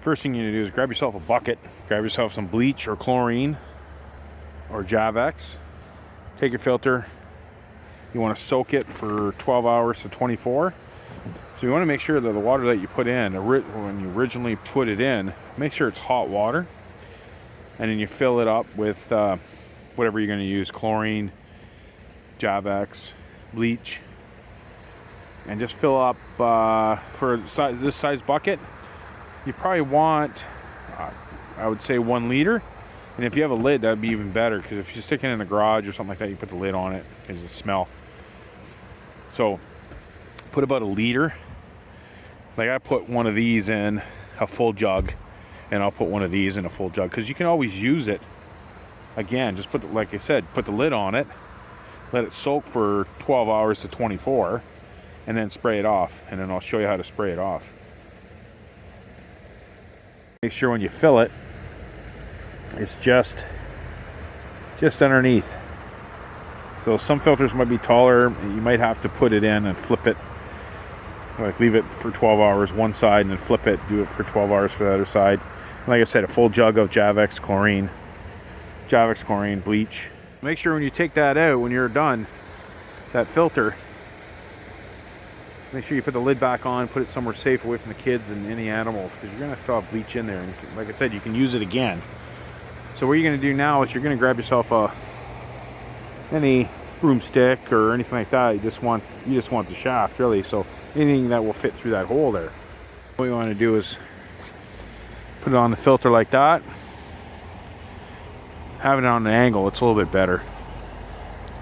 First thing you need to do is grab yourself a bucket, grab yourself some bleach or chlorine or Javex. Take your filter. You want to soak it for 12 hours to 24. So you want to make sure that the water that you put in, when you originally put it in, make sure it's hot water. And then you fill it up with whatever you're going to use, chlorine, Javex, bleach. And just fill up for this size bucket. You probably want, I would say 1 liter. And if you have a lid, that'd be even better, because if you stick it in the garage or something like that, you put the lid on it because of the smell. So put about 1 liter. Like I put one of these in a full jug, and I'll put one of these in a full jug, because you can always use it again. Just put, like I said, put the lid on it, let it soak for 12 hours to 24, and then spray it off. And then I'll show you how to spray it off. Make sure when you fill it, it's just underneath. So some filters might be taller. You might have to put it in and flip it, like leave it for 12 hours one side and then flip it, do it for 12 hours for the other side. And like I said, a full jug of Javex chlorine, bleach. Make sure when you take that out, when you're done, that filter, make sure you put the lid back on, put it somewhere safe away from the kids and any animals, because you're going to still have bleach in there. And like I said, you can use it again. So what you're going to do now is you're going to grab yourself any broomstick or anything like that. You just want the shaft, really. So anything that will fit through that hole there. What you want to do is put it on the filter like that. Having it on an angle, it's a little bit better.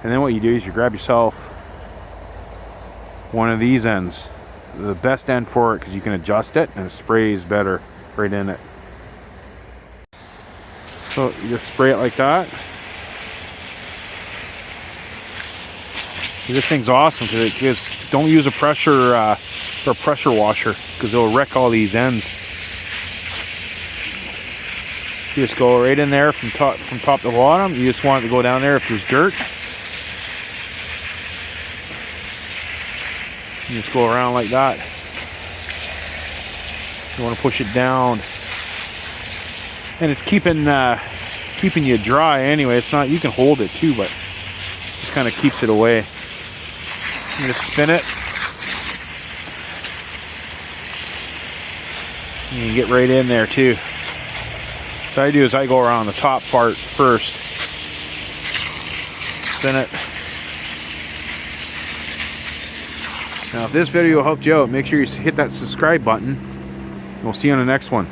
And then what you do is you grab yourself one of these ends, the best end for it, because you can adjust it and it sprays better right in it. So you just spray it like that. This thing's awesome because don't use a pressure or pressure washer, because it'll wreck all these ends. You just go right in there from top to bottom. You just want it to go down there if there's dirt. You just go around like that. You want to push it down, and it's keeping you dry anyway. It's not, you can hold it too, but it just kind of keeps it away. You just spin it. You can get right in there too. So what I do is I go around the top part first, spin it. Now if this video helped you out, make sure you hit that subscribe button. We'll see you on the next one.